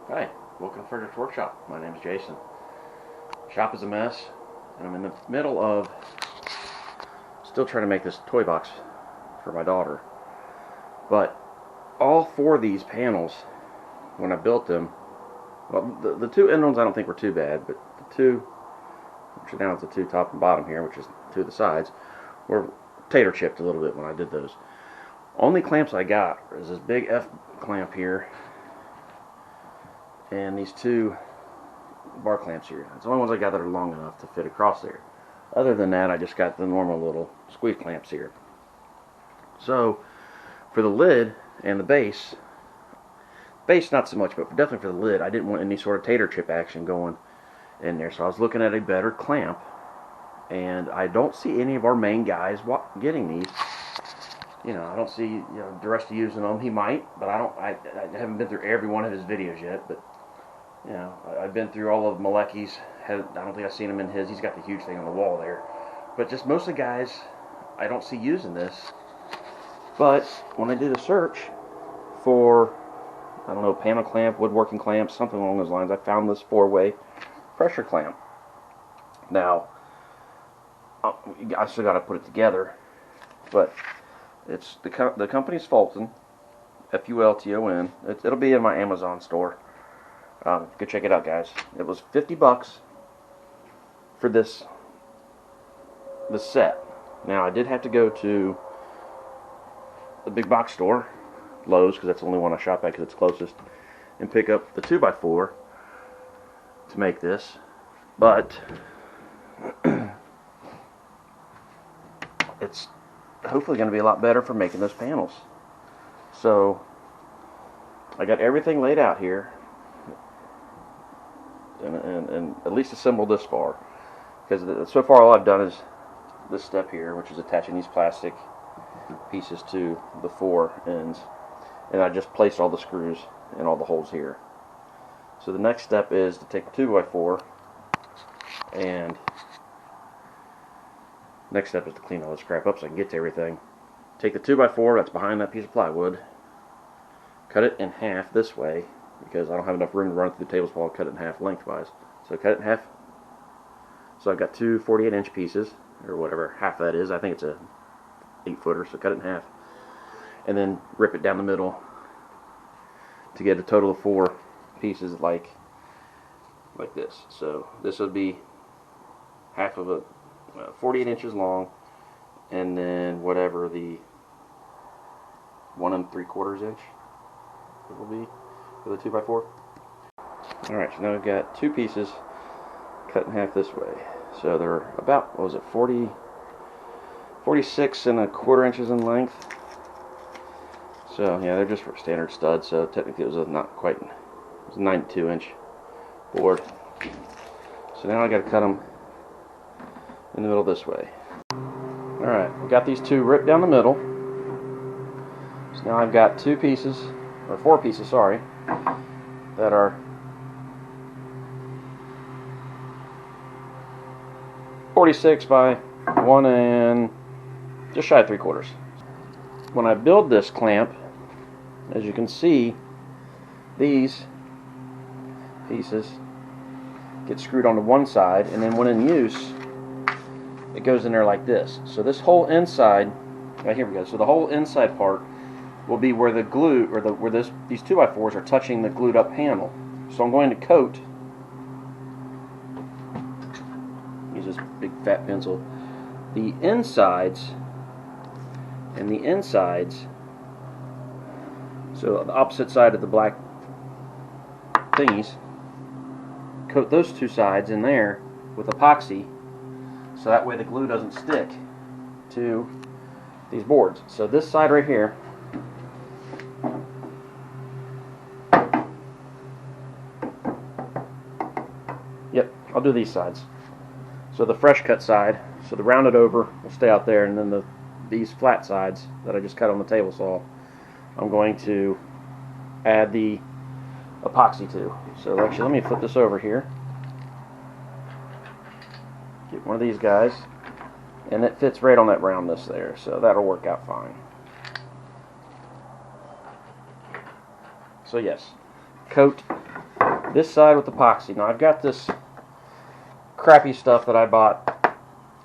Hi, welcome to Furniture Workshop. My name is Jason. Shop is a mess, and I'm in the middle of still trying to make this toy box for my daughter. But all four of these panels, when I built them, well, the two end ones I don't think were too bad, but the two, which are down to the two top and bottom here, which is two of the sides, were tater chipped a little bit when I did those. Only clamps I got is this big F clamp here and these two bar clamps here. It's the only ones I got that are long enough to fit across there. Other than that, I just got the normal little squeeze clamps here. So for the lid and the base not so much, but definitely for the lid, I didn't want any sort of tater chip action going in there. So I was looking at a better clamp, and I don't see any of our main guys getting these. You know, I don't see Duresti using them. He might, but I haven't been through every one of his videos yet. But you know, I've been through all of Malecki's. I don't think I've seen him in his. He's got the huge thing on the wall there. But just most of the guys, I don't see using this. But when I did a search for, I don't know, panel clamp, woodworking clamp, something along those lines, I found this 4-way pressure clamp. Now, I still got to put it together, but it's the company's Fulton, Fulton. It'll be in my Amazon store. Go check it out, guys. It was $50 for this set. Now I did have to go to the big box store, Lowe's, because that's the only one I shop at because it's closest, and pick up the 2x4 to make this. But it's hopefully going to be a lot better for making those panels. So I got everything laid out here. And at least assembled this far, because so far all I've done is this step here, which is attaching these plastic pieces to the 4 ends, and I just placed all the screws in all the holes here. So the next step is to take the 2x4, and next step is to clean all this crap up so I can get to everything. Take the 2x4 that's behind that piece of plywood, cut it in half this way, because I don't have enough room to run it through the table saw. I'll cut it in half lengthwise. So cut it in half. So I've got two 48-inch pieces, or whatever half that is. I think it's a 8-footer, so cut it in half. And then rip it down the middle to get a total of 4 pieces like this. So this would be half of a 48 inches long, and then whatever the 1 3/4 inch it will be for the 2x4. Alright, so now we've got 2 pieces cut in half this way. So they're about, what was it, 46 1/4 inches in length. So yeah, they're just for standard studs, so technically it was not quite, it was a 92-inch board. So now I got to cut them in the middle this way. Alright, I've got these 2 ripped down the middle. So now I've got 2 pieces, or 4 pieces, sorry, that are 46 by 1 and just shy of 3/4. When I build this clamp, as you can see, these pieces get screwed onto one side, and then when in use, it goes in there like this. So this whole inside, right here we go. So the whole inside part will be where the glue, or where these 2x4s are touching the glued up panel. So I'm going to coat, use this big fat pencil, the insides and the insides, so the opposite side of the black thingies, coat those 2 sides in there with epoxy, so that way the glue doesn't stick to these boards. So this side right here, yep, I'll do these sides. So the fresh cut side, so the rounded over will stay out there, and then these flat sides that I just cut on the table saw, I'm going to add the epoxy to. So actually, let me flip this over here. Get one of these guys, and it fits right on that roundness there, so that'll work out fine. So yes, coat this side with epoxy. Now I've got this crappy stuff that I bought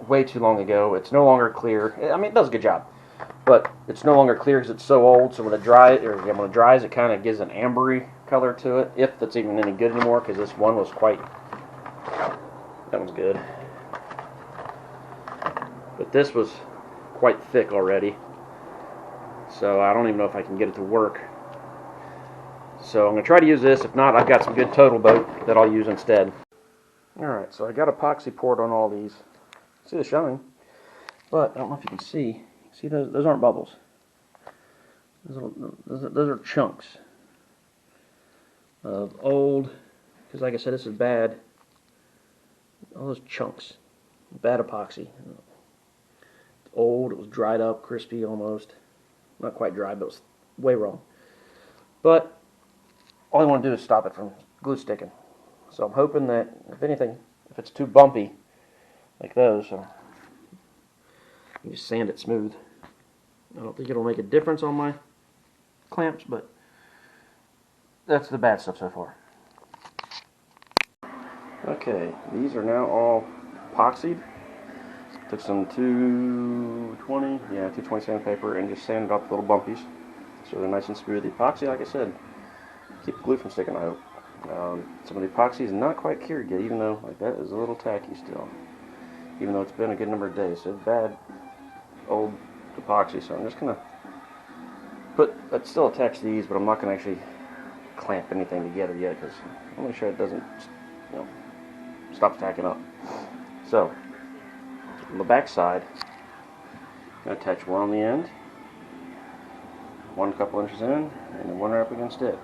way too long ago. It's no longer clear. I mean, it does a good job, but it's no longer clear because it's so old. So when it dries, it kind of gives an ambery color to it, if that's even any good anymore. Because this one was quite. That one's good, but this was quite thick already. So I don't even know if I can get it to work. So I'm going to try to use this. If not, I've got some good Total Boat that I'll use instead. Alright, so I got epoxy poured on all these. See the shine? But I don't know if you can see. See, those aren't bubbles. Those are chunks of old, because like I said, this is bad. All those chunks. Bad epoxy. It's old, it was dried up, crispy almost. Not quite dry, but it was way wrong. But all I want to do is stop it from glue sticking. So I'm hoping that, if anything, if it's too bumpy, like those, you just sand it smooth. I don't think it'll make a difference on my clamps, but that's the bad stuff so far. Okay, these are now all epoxied. Took some 220 sandpaper and just sanded off the little bumpies so they're nice and smooth. The epoxy, like I said, keep the glue from sticking, I hope. Some of the epoxy is not quite cured yet, even though like that is a little tacky still. Even though it's been a good number of days. So it's bad old epoxy, so I'm just going to I'd still attach these, but I'm not going to actually clamp anything together yet because I want to make sure it doesn't, stop tacking up. So, on the back side, I'm going to attach one on the end, one a couple inches in, and then one right up against it,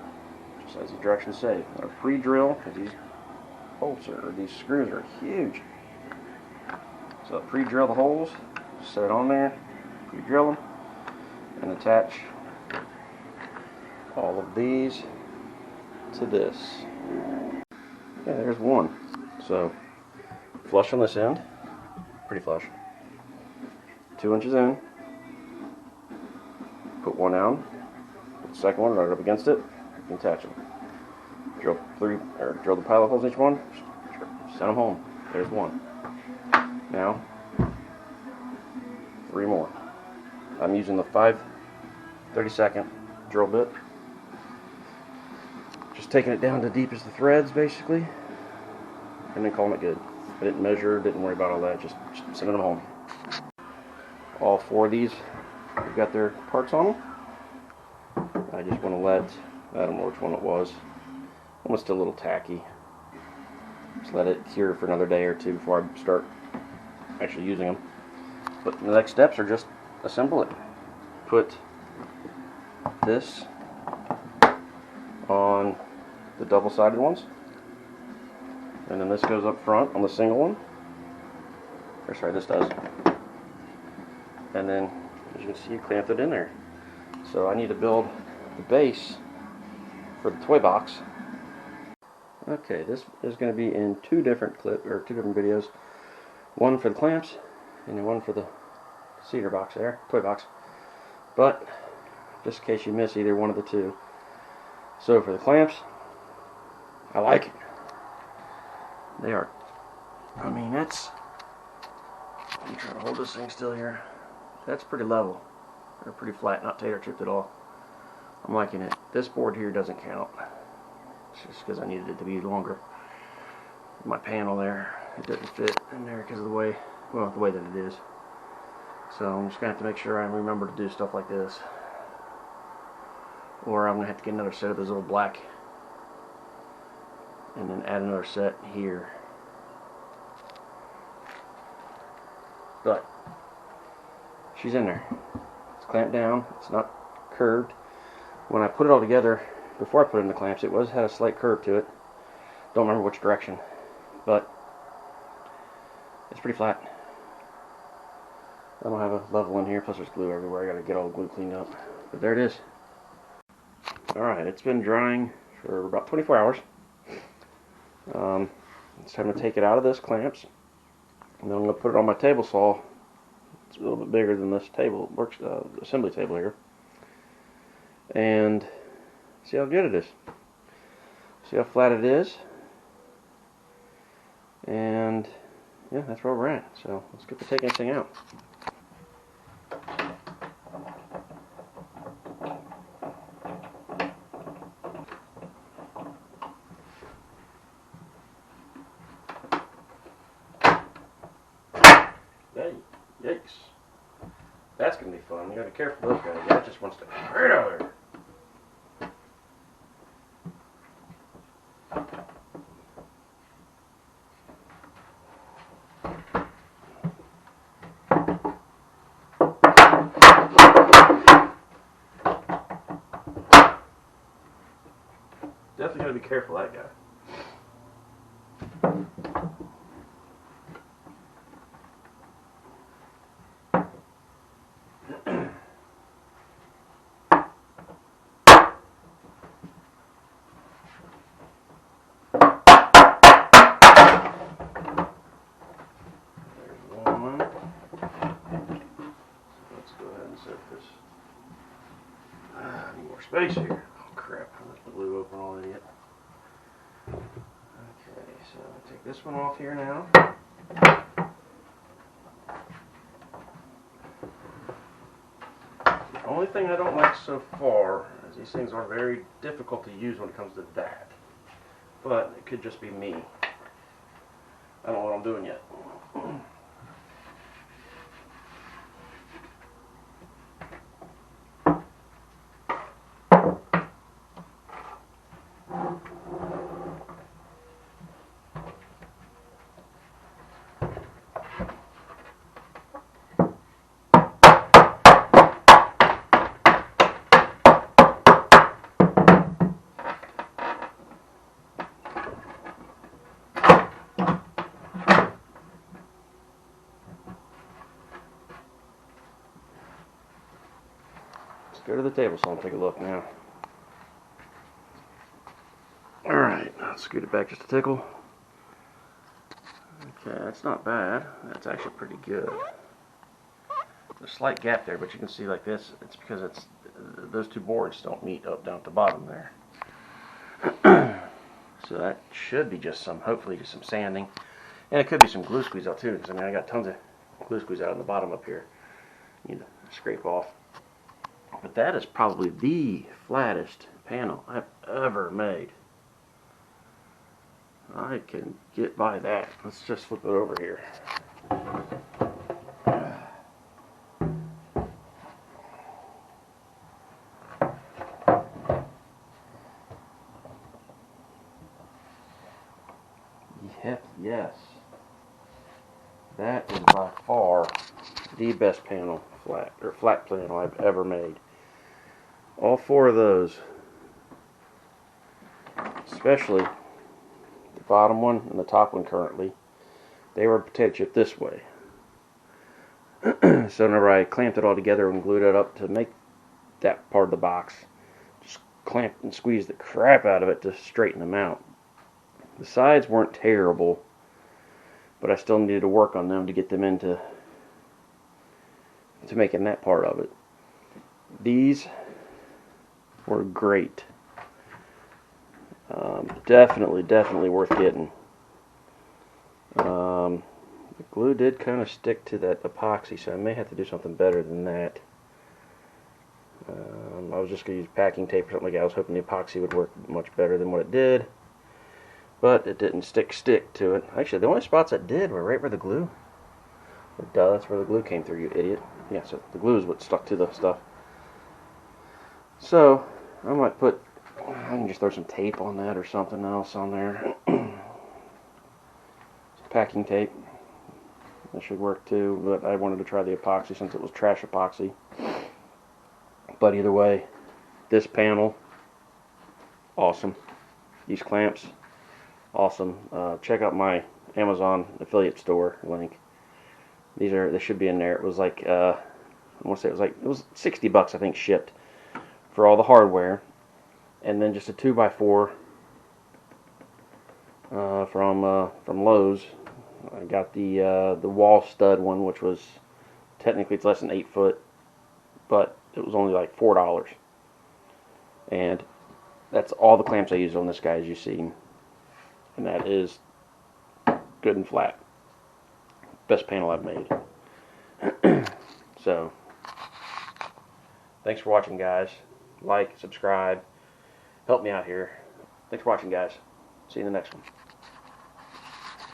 just as the directions say. I'm going to pre-drill, because these bolts these screws are huge. So pre-drill the holes, set it on there, pre-drill them, and attach all of these to this. Yeah, there's one. So flush on this end, pretty flush. 2 inches in, put one down, put the second one right up against it, and attach them. Drill the pilot holes in each one, send them home. There's one. Now, 3 more. I'm using the 5/32 drill bit. Just taking it down to deep as the threads, basically, and then calling it good. I didn't measure, didn't worry about all that, just sending them home. All 4 of these have got their parts on them. I just want to I don't know which one it was. One was still a little tacky. Just let it cure for another day or two before I start actually using them. But the next steps are just assemble it. Put this on the double-sided ones, and then this goes up front on the single one. Or sorry, this does. And then, as you can see, you clamped it in there. So I need to build the base for the toy box. Okay, this is going to be in two different videos. One for the clamps, and then one for the cedar box there, toy box. But just in case you miss either one of the two. So for the clamps, I like it. They are, I mean, that's, I'm trying to hold this thing still here. That's pretty level. They're pretty flat, not tater chipped at all. I'm liking it. This board here doesn't count. It's just because I needed it to be longer. My panel there, it doesn't fit in there because of the way, well, the way that it is. So I'm just going to have to make sure I remember to do stuff like this. Or I'm going to have to get another set of those little black and then add another set here. But she's in there. It's clamped down. It's not curved. When I put it all together, before I put it in the clamps, it had a slight curve to it. Don't remember which direction, but it's pretty flat. I don't have a level in here, plus there's glue everywhere. I gotta get all the glue cleaned up. But there it is. Alright, it's been drying for about 24 hours. It's time to take it out of this clamps. And then I'm going to put it on my table saw. It's a little bit bigger than this table, assembly table here. And see how good it is. See how flat it is? And yeah, that's where we're at. So let's get to taking this thing out. Hey, yikes. That's going to be fun. You got to be careful of those guys. That just wants to come right out there. Definitely got to be careful of that guy. There's one. So let's go ahead and set this. I need more space here. Oh crap, I left the glue open already yet. Okay, so I'll take this one off here now. The only thing I don't like so far is these things are very difficult to use when it comes to that. But it could just be me. I don't know what I'm doing yet. Go to the table saw and take a look now. Alright, let's scoot it back just a tickle. Okay, that's not bad. That's actually pretty good. There's a slight gap there, but you can see like this, it's because it's those two boards don't meet up down at the bottom there. So that should be just some, hopefully just some sanding. And it could be some glue squeeze out too, because I mean I got tons of glue squeeze out in the bottom up here. You need to scrape off. But that is probably the flattest panel I've ever made. I can get by that. Let's just flip it over here. Yep, yes. That is by far the best panel, flat panel I've ever made. All four of those, especially the bottom one and the top one currently, they were potato chipped this way. So whenever I clamped it all together and glued it up to make that part of the box, just clamped and squeezed the crap out of it to straighten them out. The sides weren't terrible, but I still needed to work on them to get them into making that part of it. These were great. Definitely worth getting. The glue did kind of stick to that epoxy, so I may have to do something better than that. I was just going to use packing tape or something like that. I was hoping the epoxy would work much better than what it did, but it didn't stick to it. Actually, the only spots that did were right where the glue. Duh, that's where the glue came through, you idiot. Yeah, so the glue is what stuck to the stuff. So I might I can just throw some tape on that or something else on there. Some packing tape. That should work too, but I wanted to try the epoxy since it was trash epoxy. But either way, this panel, awesome. These clamps, awesome. Check out my Amazon affiliate store link. They should be in there. It was like I want to say it was $60 I think shipped for all the hardware, and then just a 2x4 from Lowe's. I got the wall stud one, which was technically it's less than 8 foot, but it was only like $4. And that's all the clamps I used on this guy, as you've seen. And that is good and flat. Best panel I've made. So, thanks for watching, guys. Like, subscribe, help me out here. Thanks for watching, guys. See you in the next one.